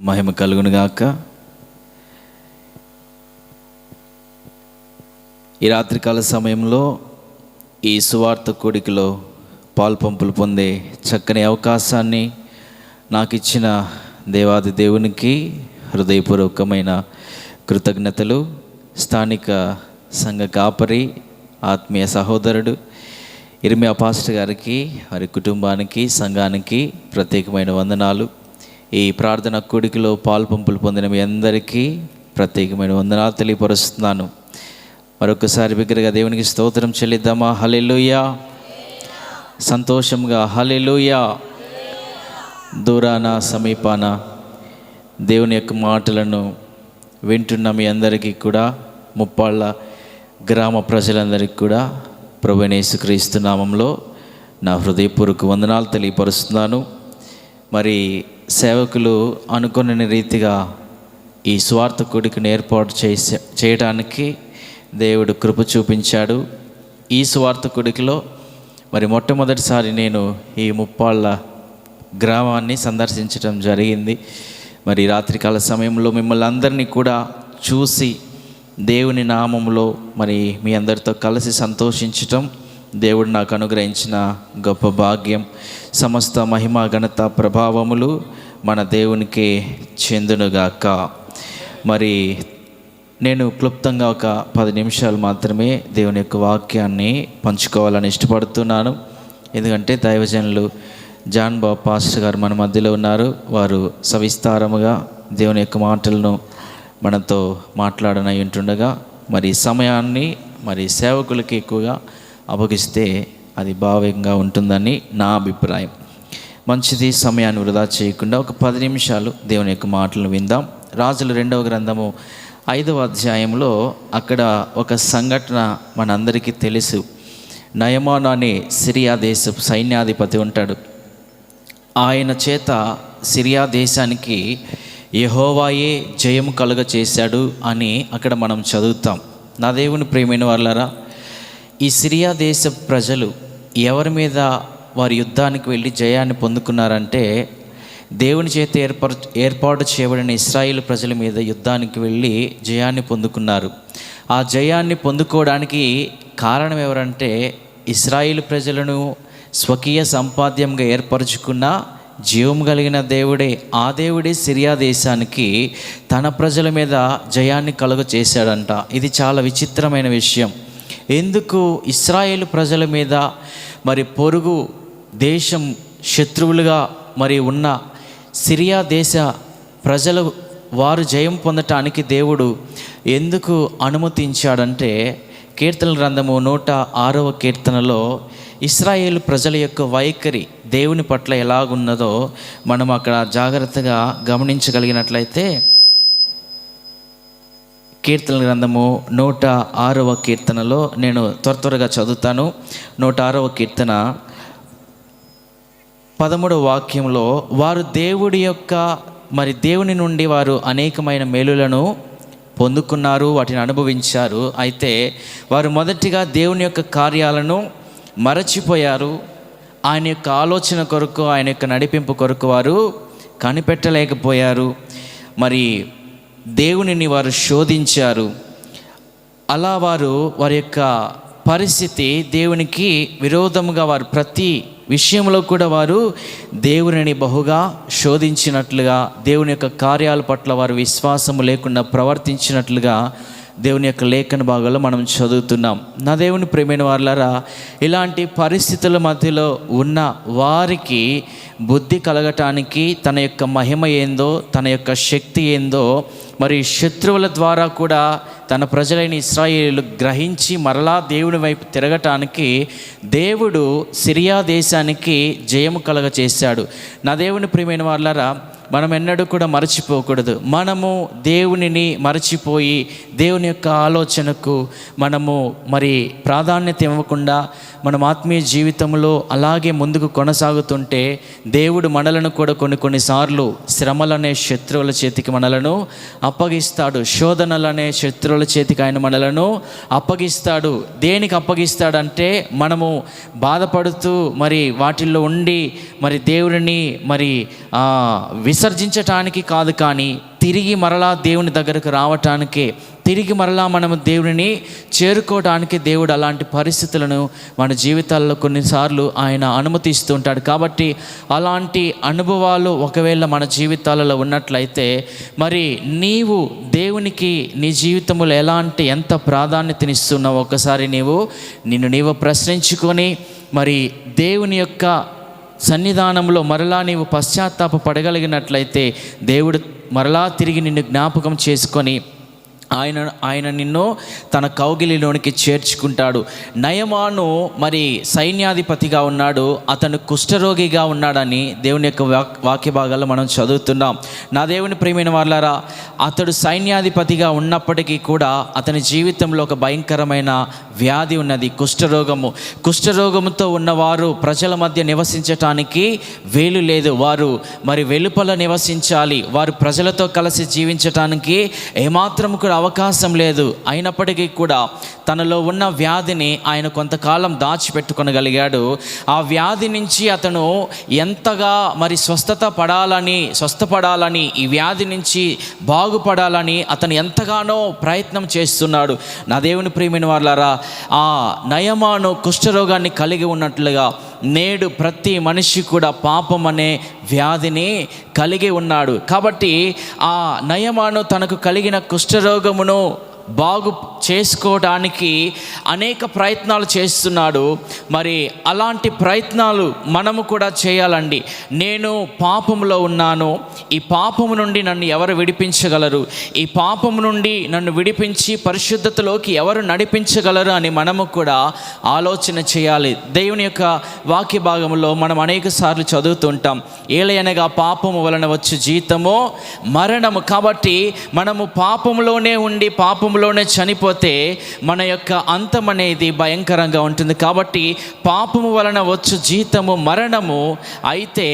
మహిమ కలుగునుగాక. ఈ రాత్రికాల సమయంలో ఈ సువార్త కూడికలో పాల్పంపులు పొందే చక్కని అవకాశాన్ని నాకు ఇచ్చిన దేవాది దేవునికి హృదయపూర్వకమైన కృతజ్ఞతలు. స్థానిక సంఘ కాపరి ఆత్మీయ సహోదరుడు ఇర్మియా పాస్టర్ గారికి, వారి కుటుంబానికి, సంఘానికి ప్రత్యేకమైన వందనాలు. ఈ ప్రార్థన కూడికలో పాల్పంపులు పొందిన మీ అందరికీ ప్రత్యేకమైన వందనాలు తెలియపరుస్తున్నాను. మరొకసారి బిగ్గరగా దేవునికి స్తోత్రం చెల్లిద్దామా? హల్లెలూయా. సంతోషంగా హల్లెలూయా. దూరాన సమీపాన దేవుని యొక్క మాటలను వింటున్న మీ అందరికీ కూడా, ముప్పాళ్ళ గ్రామ ప్రజలందరికీ కూడా ప్రభువైన యేసుక్రీస్తు నామంలో నా హృదయపూర్వక వందనాలు తెలియపరుస్తున్నాను. మరి సేవకులు అనుకున్న రీతిగా ఈ స్వార్థ కూడికను ఏర్పాటు చేయడానికి దేవుడు కృప చూపించాడు. ఈ స్వార్థ కూడికలో మరి మొట్టమొదటిసారి నేను ఈ ముప్పాళ్ళ గ్రామాన్ని సందర్శించడం జరిగింది. మరి రాత్రికాల సమయంలో మిమ్మల్ని అందరినీ కూడా చూసి దేవుని నామంలో మరి మీ అందరితో కలిసి సంతోషించటం దేవుడు నాకు అనుగ్రహించిన గొప్ప భాగ్యం. సమస్త మహిమ, ఘనత, ప్రభావములు మన దేవునికే చెందునుగాక. మరి నేను క్లుప్తంగా ఒక 10 నిమిషాలు మాత్రమే దేవుని యొక్క వాక్యాన్ని పంచుకోవాలని ఇష్టపడుతున్నాను. ఎందుకంటే దైవజనులు జాన్ బాబు పాస్టర్ గారు మన మధ్యలో ఉన్నారు. వారు సవిస్తారముగా దేవుని యొక్క మాటలను మనతో మాట్లాడనై ఉంటుండగా మరి సమయాన్ని మరి సేవకులకి ఎక్కువగా అప్పగిస్తే అది భావ్యంగా ఉంటుందని నా అభిప్రాయం. మంచిది, సమయాన్ని వృధా చేయకుండా ఒక 10 నిమిషాలు దేవుని యొక్క మాటలను విందాం. రాజుల 2వ గ్రంథము 5వ అధ్యాయంలో అక్కడ ఒక సంఘటన మనందరికీ తెలుసు. నయమాను అనే సిరియా దేశపు సైన్యాధిపతి ఉంటాడు. ఆయన చేత సిరియా దేశానికి యెహోవాయే జయము కలుగ చేశాడు అని అక్కడ మనం చదువుతాం. నా దేవుని ప్రియమైన వాళ్ళారా, ఈ సిరియా దేశ ప్రజలు ఎవరి మీద వారి యుద్ధానికి వెళ్ళి జయాన్ని పొందుకున్నారంటే, దేవుని చేత ఏర్పాటు చేయబడిన ఇశ్రాయేలు ప్రజల మీద యుద్ధానికి వెళ్ళి జయాన్ని పొందుకున్నారు. ఆ జయాన్ని పొందుకోవడానికి కారణం ఎవరంటే, ఇశ్రాయేలు ప్రజలను స్వకీయ సంపాద్యంగా ఏర్పరచుకున్న జీవం కలిగిన దేవుడే. ఆ దేవుడే సిరియా దేశానికి తన ప్రజల మీద జయాన్ని కలుగ చేశాడంట. ఇది చాలా విచిత్రమైన విషయం. ఎందుకు ఇశ్రాయేలు ప్రజల మీద మరి పొరుగు దేశం శత్రువులుగా మరి ఉన్న సిరియా దేశ ప్రజలు వారు జయం పొందటానికి దేవుడు ఎందుకు అనుమతించాడంటే, కీర్తనల గ్రంథము 106వ కీర్తనలో ఇశ్రాయేలు ప్రజల యొక్క వైఖరి దేవుని పట్ల ఎలాగున్నదో మనం అక్కడ జాగ్రత్తగా గమనించగలిగినట్లయితే, కీర్తనల గ్రంథము 106వ కీర్తనలో నేను త్వరగా చదువుతాను. 106వ కీర్తన 13వ వాక్యంలో, వారు దేవుడి యొక్క మరి దేవుని నుండి వారు అనేకమైన మేలులను పొందుకున్నారు, వాటిని అనుభవించారు. అయితే వారు మొదటిగా దేవుని యొక్క కార్యాలను మరచిపోయారు. ఆయన యొక్క ఆలోచన కొరకు, ఆయన యొక్క నడిపింపు కొరకు వారు కనిపెట్టలేకపోయారు. మరి దేవునిని వారు శోధించారు. అలా వారి యొక్క పరిస్థితి దేవునికి విరోధముగా వారు ప్రతి విషయంలో కూడా వారు దేవునిని బహుగా శోధించినట్లుగా, దేవుని యొక్క కార్యాల పట్ల వారు విశ్వాసము లేకుండా ప్రవర్తించినట్లుగా దేవుని యొక్క లేఖన భాగాల్లో మనం చదువుతున్నాం. నా దేవుని ప్రియమైన వాళ్ళారా, ఇలాంటి పరిస్థితుల మధ్యలో ఉన్న వారికి బుద్ధి కలగటానికి తన యొక్క మహిమ ఏందో, తన యొక్క శక్తి ఏందో మరి శత్రువుల ద్వారా కూడా తన ప్రజలైన ఇశ్రాయేలు గ్రహించి మరలా దేవుని వైపు తిరగటానికి దేవుడు సిరియా దేశానికి జయము కలగ చేశాడు. నా దేవుని ప్రియమైన వాళ్ళారా, మనం ఎన్నడూ కూడా మరచిపోకూడదు. మనము దేవునిని మరచిపోయి దేవుని యొక్క ఆలోచనకు మనము మరి ప్రాధాన్యత ఇవ్వకుండా మనం ఆత్మీయ జీవితంలో అలాగే ముందుకు కొనసాగుతుంటే దేవుడు మనలను కూడా కొన్నిసార్లు శ్రమలనే శత్రువుల చేతికి మనలను అప్పగిస్తాడు. శోధనలనే శత్రువుల చేతికి ఆయన మనలను అప్పగిస్తాడు. దేనికి అప్పగిస్తాడంటే, మనము బాధపడుతూ మరి వాటిల్లో ఉండి మరి దేవుడిని మరి విసర్జించటానికి కాదు, కానీ తిరిగి మరలా దేవుని దగ్గరకు రావటానికే, తిరిగి మరలా మనము దేవుని చేరుకోవడానికి దేవుడు అలాంటి పరిస్థితులను మన జీవితాల్లో కొన్నిసార్లు ఆయన అనుమతిస్తూ ఉంటాడు. కాబట్టి అలాంటి అనుభవాలు ఒకవేళ మన జీవితాలలో ఉన్నట్లయితే మరి నీవు దేవునికి నీ జీవితంలో ఎంత ప్రాధాన్యతనిస్తున్నావు ఒకసారి నిన్ను ప్రశ్నించుకొని మరి దేవుని యొక్క సన్నిధానంలో మరలా నీవు పశ్చాత్తాప పడగలిగినట్లయితే దేవుడు మరలా తిరిగి నిన్ను జ్ఞాపకం చేసుకొని ఆయన నిన్ను తన కౌగిలిలోనికి చేర్చుకుంటాడు. నయమాను మరి సైన్యాధిపతిగా ఉన్నాడు, అతను కుష్ఠరోగిగా ఉన్నాడని దేవుని యొక్క వాక్య భాగాల్లో మనం చదువుతున్నాం. నా దేవుని ప్రియమైన వాళ్ళారా, అతడు సైన్యాధిపతిగా ఉన్నప్పటికీ కూడా అతని జీవితంలో ఒక భయంకరమైన వ్యాధి ఉన్నది, కుష్ఠరోగము. కుష్ఠరోగంతో ఉన్నవారు ప్రజల మధ్య నివసించటానికి వీలు లేదు. వారు మరి వెలుపల నివసించాలి, వారు ప్రజలతో కలిసి జీవించటానికి ఏమాత్రం కూడా అవకాశం లేదు. అయినప్పటికీ కూడా తనలో ఉన్న వ్యాధిని ఆయన కొంతకాలం దాచిపెట్టుకొనగలిగాడు. ఆ వ్యాధి నుంచి అతను ఎంతగా మరి స్వస్థపడాలని ఈ వ్యాధి నుంచి బాగుపడాలని అతను ఎంతగానో ప్రయత్నం చేస్తున్నాడు. నా దేవుని ప్రియమైన వాళ్ళారా, ఆ నయమాను కుష్ఠరోగాన్ని కలిగి ఉన్నట్లుగా నేడు ప్రతి మనిషి కూడా పాపం అనే వ్యాధిని కలిగి ఉన్నాడు. కాబట్టి ఆ నయమాను తనకు కలిగిన కుష్ఠరోగమును బాగు చేసుకోవడానికి అనేక ప్రయత్నాలు చేస్తున్నాడు. మరి అలాంటి ప్రయత్నాలు మనము కూడా చేయాలండి. నేను పాపములో ఉన్నాను, ఈ పాపము నుండి నన్ను ఎవరు విడిపించగలరు, ఈ పాపము నుండి నన్ను విడిపించి పరిశుద్ధతలోకి ఎవరు నడిపించగలరు అని మనము కూడా ఆలోచన చేయాలి. దేవుని యొక్క వాక్య భాగంలో మనం అనేక సార్లు చదువుతుంటాం, ఏలయనగా పాపము వలన వచ్చు జీతము మరణము. కాబట్టి మనము పాపములోనే ఉండి పాపములోనే చనిపోతే మన యొక్క అంతం అనేది భయంకరంగా ఉంటుంది. కాబట్టి పాపము వలన వచ్చు జీతము మరణము. అయితే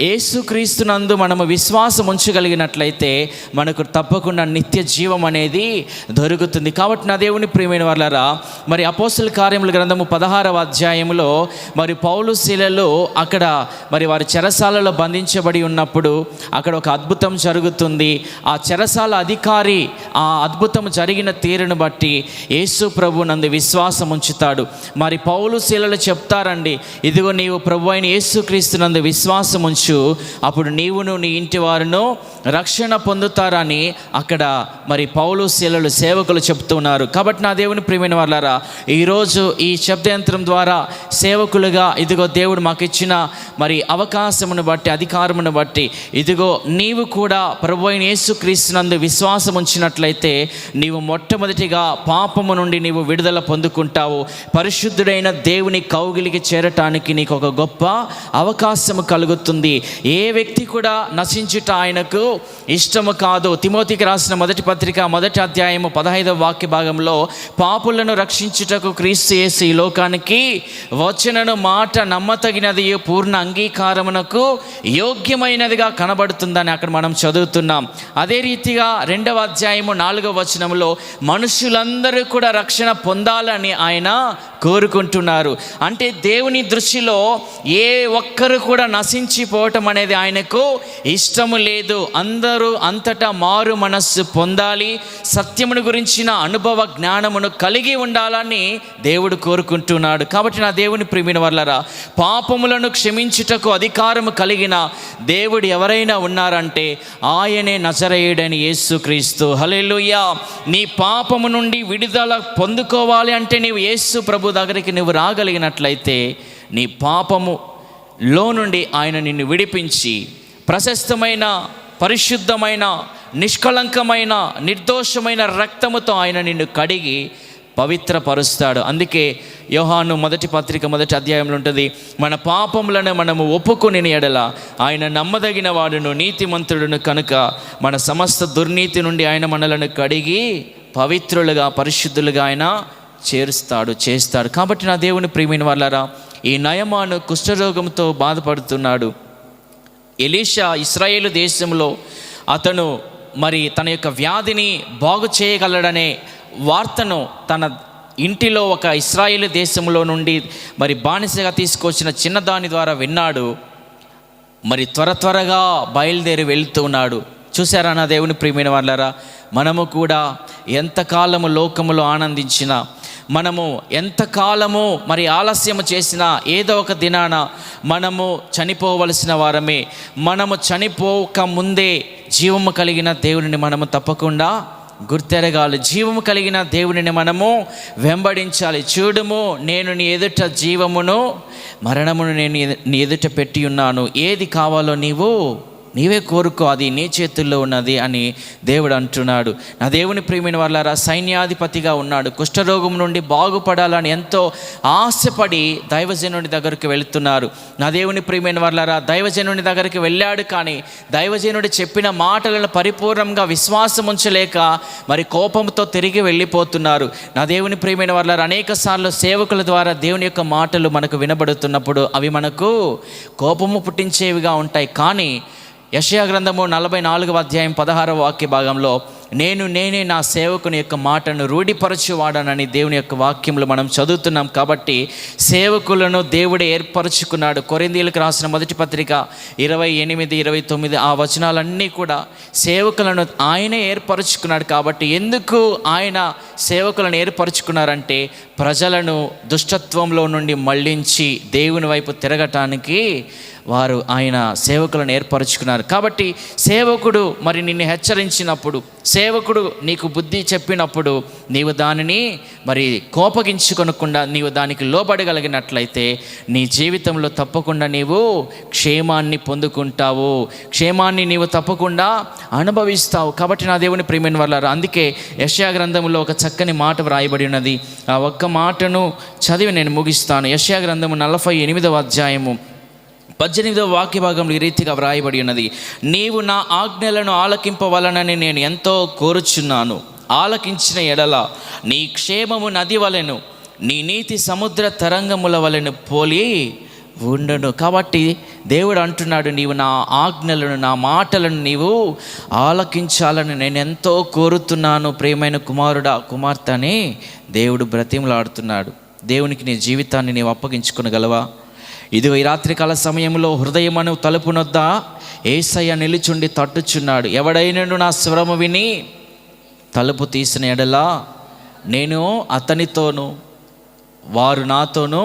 యేసుక్రీస్తునందు మనము విశ్వాసం ఉంచగలిగినట్లయితే మనకు తప్పకుండా నిత్య జీవం అనేది దొరుకుతుంది. కాబట్టి నా దేవుని ప్రియమైన వాళ్ళారా, మరి అపోస్తల కార్యముల గ్రంథము 16వ అధ్యాయంలో మరి పౌలు శీలలు అక్కడ మరి వారి చెరసాలలో బంధించబడి ఉన్నప్పుడు అక్కడ ఒక అద్భుతం జరుగుతుంది. ఆ చెరసాల అధికారి ఆ అద్భుతం జరిగిన తీరును బట్టి యేసు ప్రభు నందు విశ్వాసం ఉంచుతాడు. మరి పౌలు శీలలు చెప్తారండి, ఇదిగో నీవు ప్రభు అయిన యేసుక్రీస్తు నందు విశ్వాసం ఉంచు, అప్పుడు నీవును నీ ఇంటి వారును రక్షణ పొందుతారని అక్కడ మరి పౌలు శీలలు సేవకులు చెప్తున్నారు. కాబట్టి నా దేవుని ప్రియమైన వాళ్ళారా, ఈరోజు ఈ శబ్దయంత్రం ద్వారా సేవకులుగా ఇదిగో దేవుడు మాకు ఇచ్చిన మరి అవకాశమును బట్టి, అధికారమును బట్టి ఇదిగో నీవు కూడా ప్రభు అయిన యేసుక్రీస్తు నందు విశ్వాసం ఉంచినట్లయితే నీవు మొట్టమొదటిగా పాపము నుండి నీవు విడుదల పొందుకుంటావు. పరిశుద్ధుడైన దేవుని కౌగిలికి చేరటానికి నీకు ఒక గొప్ప అవకాశము కలుగుతుంది. ఏ వ్యక్తి కూడా నశించుట ఆయనకు ఇష్టము కాదు. తిమోతికి రాసిన మొదటి పత్రిక 1వ అధ్యాయము 15వ వాక్య భాగంలో పాపులను రక్షించుటకు క్రీస్తు యేసు ఈ లోకానికి వచ్చెనను మాట నమ్మతగినది, పూర్ణ అంగీకారమునకు యోగ్యమైనదిగా కనబడుతుందని అక్కడ మనం చదువుతున్నాం. అదే రీతిగా 2వ అధ్యాయము 4వ వచనంలో మనుషులందరూ కూడా రక్షణ పొందాలని ఆయన కోరుకుంటున్నారు. అంటే దేవుని దృష్టిలో ఏ ఒక్కరు కూడా నశించిపోవటం అనేది ఆయనకు ఇష్టము లేదు. అందరూ అంతటా మారు మనస్సు పొందాలి, సత్యమును గురించిన అనుభవ జ్ఞానమును కలిగి ఉండాలని దేవుడు కోరుకుంటున్నాడు. కాబట్టి నా దేవుని ప్రియమైన వాళ్ళారా, పాపములను క్షమించుటకు అధికారము కలిగిన దేవుడు ఎవరైనా ఉన్నారంటే ఆయనే నజరేయుడైన యేసుక్రీస్తు. హల్లెలూయా. నీ పాపము నుండి విడుదల పొందుకోవాలి అంటే నీవు యేసు ప్రభు దగ్గరికి నువ్వు రాగలిగినట్లయితే నీ పాపములో నుండి ఆయన నిన్ను విడిపించి ప్రశస్తమైన, పరిశుద్ధమైన, నిష్కళంకమైన, నిర్దోషమైన రక్తముతో ఆయన నిన్ను కడిగి పవిత్రపరుస్తాడు. అందుకే యోహాను మొదటి పత్రిక 1వ అధ్యాయంలో ఉంటుంది, మన పాపములను మనము ఒప్పుకొని ఎడల ఆయన నమ్మదగిన వాడును నీతిమంతుడును కనుక మన సమస్త దుర్నీతి నుండి ఆయన మనలను కడిగి పవిత్రులుగా, పరిశుద్ధులుగా ఆయన చేస్తాడు. కాబట్టి నా దేవుని ప్రియమైన వాళ్ళారా, ఈ నయమాను కుష్ఠరోగంతో బాధపడుతున్నాడు. ఎలీషా ఇశ్రాయేలు దేశంలో అతను మరి తన యొక్క వ్యాధిని బాగు చేయగలడనే వార్తను తన ఇంటిలో ఒక ఇశ్రాయేలు దేశంలో నుండి మరి బానిసగా తీసుకొచ్చిన చిన్నదాని ద్వారా విన్నాడు. మరి త్వరగా బయలుదేరి వెళ్తూ ఉన్నాడు. చూసారా నా దేవుని ప్రియమైన వాళ్ళారా, మనము కూడా ఎంతకాలము లోకములో ఆనందించినా, మనము ఎంతకాలము మరి ఆలస్యము చేసినా ఏదో ఒక దినాన మనము చనిపోవలసిన వారమే. మనము చనిపోక ముందే జీవము కలిగిన దేవునిని మనము తప్పకుండా గుర్తెరగాలి. జీవము కలిగిన దేవునిని మనము వెంబడించాలి. చూడుము, నేను నీ ఎదుట జీవమును మరణమును నేను నీ ఎదుట పెట్టి ఉన్నాను. ఏది కావాలో నీవే కోరుకో, అది నీ చేతుల్లో ఉన్నది అని దేవుడు అంటున్నాడు. నా దేవుని ప్రియమైన వాళ్ళారా, సైన్యాధిపతిగా ఉన్నాడు. కుష్ఠరోగం నుండి బాగుపడాలని ఎంతో ఆశపడి దైవజనుని దగ్గరికి వెళుతున్నారు. నా దేవుని ప్రియమైన వాళ్ళారా, దైవజనుని దగ్గరికి వెళ్ళాడు. కానీ దైవజనుడు చెప్పిన మాటలను పరిపూర్ణంగా విశ్వాసం ఉంచలేక మరి కోపంతో తిరిగి వెళ్ళిపోతున్నారు. నా దేవుని ప్రియమైన వాళ్ళారా, అనేక సార్లు సేవకుల ద్వారా దేవుని యొక్క మాటలు మనకు వినబడుతున్నప్పుడు అవి మనకు కోపము పుట్టించేవిగా ఉంటాయి. కానీ యెషయా గ్రంథము 44వ అధ్యాయం 16వ వాక్య భాగంలో నేనే నా సేవకుని యొక్క మాటను రూఢిపరచువాడనని దేవుని యొక్క వాక్యంలో మనం చదువుతున్నాం. కాబట్టి సేవకులను దేవుడే ఏర్పరచుకున్నాడు. కొరింథీయులకు రాసిన మొదటి పత్రిక 28, 29 ఆ వచనాలన్నీ కూడా సేవకులను ఆయనే ఏర్పరచుకున్నాడు. కాబట్టి ఎందుకు ఆయన సేవకులను ఏర్పరచుకున్నారంటే ప్రజలను దుష్టత్వంలో నుండి మళ్ళించి దేవుని వైపు తిరగటానికి వారు ఆయన సేవకులను ఏర్పరచుకున్నారు. కాబట్టి సేవకుడు మరి నిన్ను హెచ్చరించినప్పుడు, సేవకుడు నీకు బుద్ధి చెప్పినప్పుడు నీవు దానిని మరి కోపగించుకొనకుండా నీవు దానికి లోబడగలిగినట్లయితే నీ జీవితంలో తప్పకుండా నీవు క్షేమాన్ని పొందుకుంటావు, క్షేమాన్ని నీవు తప్పకుండా అనుభవిస్తావు. కాబట్టి నా దేవుని ప్రియమైన వాళ్ళారా, అందుకే యెషయా గ్రంథంలో ఒక చక్కని మాట వ్రాయబడి ఉన్నది. ఆ ఒక్క మాటను చదివి నేను ముగిస్తాను. యెషయా గ్రంథము 48వ అధ్యాయము 18వ వాక్య భాగంలో ఈ రీతిగా వ్రాయబడి ఉన్నది. నీవు నా ఆజ్ఞలను ఆలకింపవలనని నేను ఎంతో కోరుచున్నాను. ఆలకించిన ఎడల నీ క్షేమము నది వలెను, నీ నీతి సముద్ర తరంగముల వలెను పోలి ఉండను. కాబట్టి దేవుడు అంటున్నాడు, నీవు నా ఆజ్ఞలను, నా మాటలను నీవు ఆలకించాలని నేను ఎంతో కోరుతున్నాను ప్రియమైన కుమారుడా, కుమార్తె అని దేవుడు బ్రతిమలాడుతున్నాడు. దేవునికి నీ జీవితాన్ని నీవు అప్పగించుకొనగలవా? ఇదిగో ఈ రాత్రికాల సమయంలో హృదయమను తలుపునొద్ద యేసయ్య నిలుచుండి తట్టుచున్నాడు. ఎవడైనను నా స్వరము విని తలుపు తీసిన ఎడలా నేను అతనితోనూ వారు నాతోనూ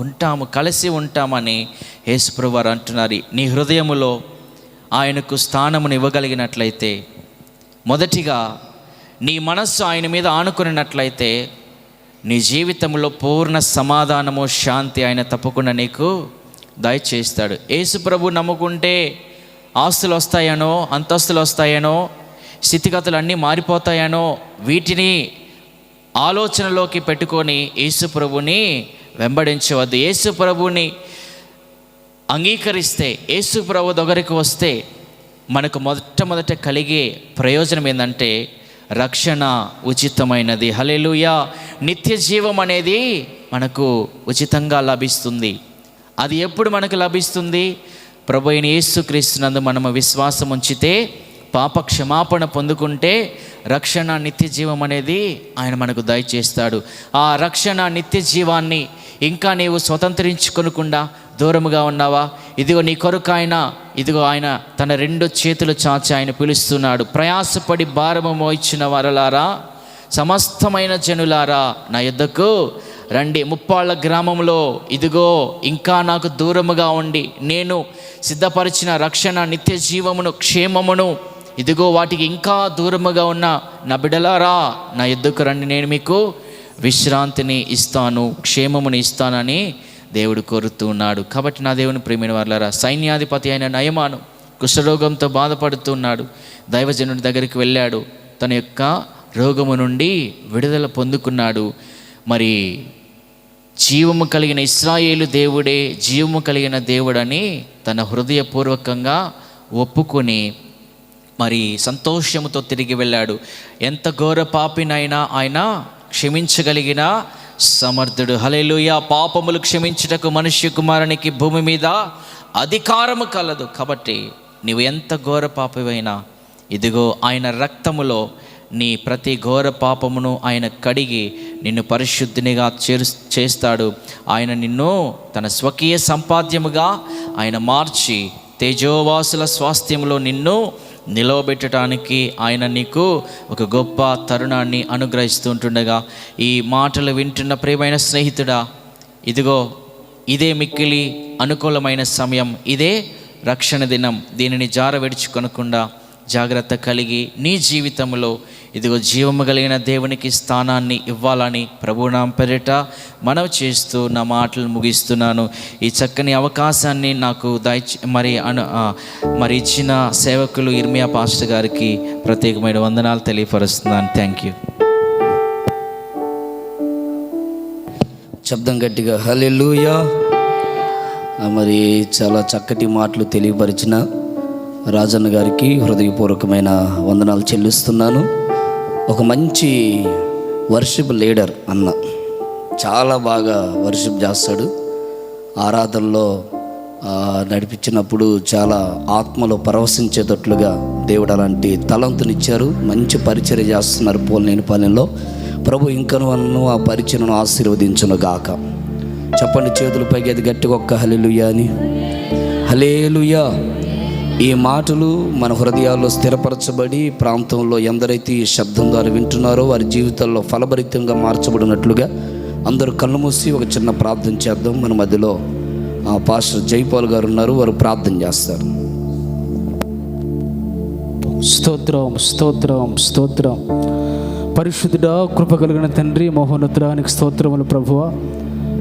ఉంటాము, కలిసి ఉంటామని యేసుప్రభువు వారు అంటున్నారు. నీ హృదయములో ఆయనకు స్థానమును ఇవ్వగలిగినట్లయితే, మొదటిగా నీ మనస్సు ఆయన మీద ఆనుకున్నట్లయితే నీ జీవితంలో పూర్ణ సమాధానము, శాంతి ఆయన తప్పకుండా నీకు దయచేస్తాడు. యేసు ప్రభు నమ్ముకుంటే ఆస్తులు వస్తాయనో, అంతస్తులు వస్తాయనో, స్థితిగతులు అన్నీ మారిపోతాయనో వీటిని ఆలోచనలోకి పెట్టుకొని యేసు ప్రభుని వెంబడించవద్దు. యేసు ప్రభుని అంగీకరిస్తే, యేసు ప్రభు దగ్గరికి వస్తే మనకు మొట్టమొదట కలిగే ప్రయోజనం ఏంటంటే రక్షణ ఉచితమైనది. హల్లెలూయా. నిత్య జీవం అనేది మనకు ఉచితంగా లభిస్తుంది. అది ఎప్పుడు మనకు లభిస్తుంది? ప్రభు అయిన యేసుక్రీస్తునందు మనము విశ్వాసం ఉంచితే, పాప క్షమాపణ పొందుకుంటే రక్షణ, నిత్య జీవం అనేది ఆయన మనకు దయచేస్తాడు. ఆ రక్షణ, నిత్య జీవాన్ని ఇంకా నీవు స్వతంత్రించుకొనకుండా దూరముగా ఉన్నావా? ఇదిగో నీ కొరకు ఇదిగో ఆయన తన 2 చేతులు చాచి ఆయన పిలుస్తున్నాడు. ప్రయాసపడి భారము మోయించిన వారలారా, సమస్తమైన జనులారా నా యొద్దకు రండి. ముప్పాళ్ళ గ్రామంలో ఇదిగో ఇంకా నాకు దూరముగా ఉండి నేను సిద్ధపరిచిన రక్షణ, నిత్య జీవమును, క్షేమమును ఇదిగో వాటికి ఇంకా దూరముగా ఉన్న నా బిడ్డలారా నా యొద్దకు రండి, నేను మీకు విశ్రాంతిని ఇస్తాను, క్షేమముని ఇస్తానని దేవుడు కోరుతూ ఉన్నాడు. కాబట్టి నా దేవుని ప్రియమైన వారలారా, సైన్యాధిపతి అయిన నయమాను కుష్ఠరోగంతో బాధపడుతున్నాడు. దైవజనుడి దగ్గరికి వెళ్ళాడు, తన యొక్క రోగము నుండి విడుదల పొందుకున్నాడు. మరి జీవము కలిగిన ఇశ్రాయేలు దేవుడే జీవము కలిగిన దేవుడని తన హృదయపూర్వకంగా ఒప్పుకొని మరి సంతోషముతో తిరిగి వెళ్ళాడు. ఎంత ఘోర పాపినైనా ఆయన క్షమించగలిగిన సమర్థుడు. హల్లెలూయా. పాపములు క్షమించుటకు మనుష్య కుమారునికి భూమి మీద అధికారము కలదు. కాబట్టి నీవు ఎంత ఘోర పాపివైనా ఇదిగో ఆయన రక్తములో నీ ప్రతి ఘోర పాపమును ఆయన కడిగి నిన్ను పరిశుద్ధినిగా చేస్తాడు. ఆయన నిన్ను తన స్వకీయ సంపాద్యముగా ఆయన మార్చి తేజోవాసుల స్వాస్థ్యంలో నిన్ను నిలవబెట్టడానికి ఆయన నీకు ఒక గొప్ప తరుణాన్ని అనుగ్రహిస్తూ ఉంటుండగా, ఈ మాటలు వింటున్న ప్రియమైన స్నేహితుడా, ఇదిగో ఇదే మిక్కిలి అనుకూలమైన సమయం, ఇదే రక్షణ దినం. దీనిని జారవిడుచుకొనకుండా జాగ్రత్త కలిగి నీ జీవితంలో ఇదిగో జీవము కలిగిన దేవునికి స్థానాన్ని ఇవ్వాలని ప్రభునామ పేరిట మనవి చేస్తూ నా మాటలు ముగిస్తున్నాను. ఈ చక్కని అవకాశాన్ని నాకు మరి ఇచ్చిన సేవకులు ఇర్మియా పాస్టర్ గారికి ప్రత్యేకమైన వందనాలు తెలియపరుస్తున్నాను. Thank you. శబ్దం గట్టిగా హల్లెలూయా. మరి చాలా చక్కటి మాటలు తెలియపరిచిన రాజన్న గారికి హృదయపూర్వకమైన వందనాలు చెల్లిస్తున్నాను. ఒక మంచి వర్షిప్ లీడర్ అన్న, చాలా బాగా వర్షిప్ చేస్తాడు. ఆరాధనలో నడిపించినప్పుడు చాలా ఆత్మలో పరవశించేటట్లుగా దేవుడు అలాంటి తలంతునిచ్చారు. మంచి పరిచర్య చేస్తున్నారు పోలినేనిపాలెంలో. ప్రభు ఇంకను ఆ పరిచయను ఆశీర్వదించును గాక. చెప్పండి చేతుల పైకి, అది గట్టిగా ఒక్క హల్లెలూయా అని. హల్లెలూయా. ఈ మాటలు మన హృదయాల్లో స్థిరపరచబడి ప్రాంతంలో ఎందరైతే ఈ శబ్దం ద్వారా వింటున్నారో వారి జీవితాల్లో ఫలభరితంగా మార్చబడినట్లుగా అందరూ కళ్ళు మూసి ఒక చిన్న ప్రార్థన చేద్దాం. మన మధ్యలో పాస్టర్ జైపాల్ గారు ఉన్నారు, వారు ప్రార్థన చేస్తారు. స్తోత్రం, స్తోత్రం, స్తోత్రం. పరిశుద్ధుడా, కృప కలిగిన తండ్రి, మహోన్నతుడానికి స్తోత్రములు ప్రభువా.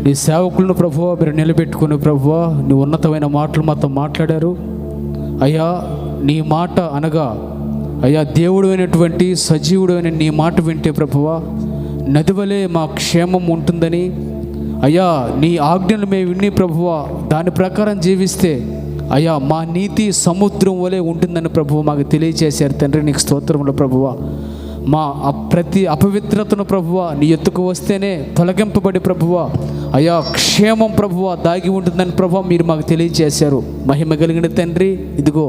నీ సేవకులను ప్రభువా మీరు నిలబెట్టుకుని ప్రభువా నీ ఉన్నతమైన మాటలు మాతో మాట్లాడారు అయ్యా. నీ మాట అనగా అయ్యా దేవుడు అయినటువంటి సజీవుడు అయిన నీ మాట వింటే ప్రభువా నదివలే మా క్షేమం ఉంటుందని అయ్యా, నీ ఆజ్ఞలు మేము విని ప్రభువా దాని ప్రకారం జీవిస్తే అయ్యా మా నీతి సముద్రం వలె ఉంటుందని ప్రభువా మాకు తెలియజేశారు తండ్రి. నీకు స్తోత్రములు ప్రభువా. మా ప్రతి అపవిత్రతను ప్రభువా నీ ఎత్తుకు వస్తేనే తొలగింపబడి ప్రభువా అయ్యా క్షేమం ప్రభువా దాగి ఉంటుందని ప్రభువా మీరు మాకు తెలియజేశారు. మహిమ కలిగిన తండ్రి, ఇదిగో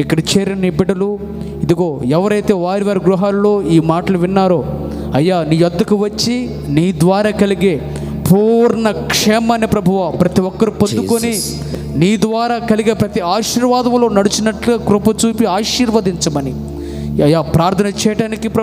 ఇక్కడ చేరిన నీ బిడ్డలు ఇదిగో ఎవరైతే వారి వారి గృహాల్లో ఈ మాటలు విన్నారో అయ్యా నీ ఎత్తుకు వచ్చి నీ ద్వారా కలిగే పూర్ణ క్షేమాన్ని ప్రభువా ప్రతి ఒక్కరు పొందుకొని నీ ద్వారా కలిగే ప్రతి ఆశీర్వాదంలో నడిచినట్లు కృప చూపి ఆశీర్వదించమని అయ్యా ప్రార్థన చేయడానికి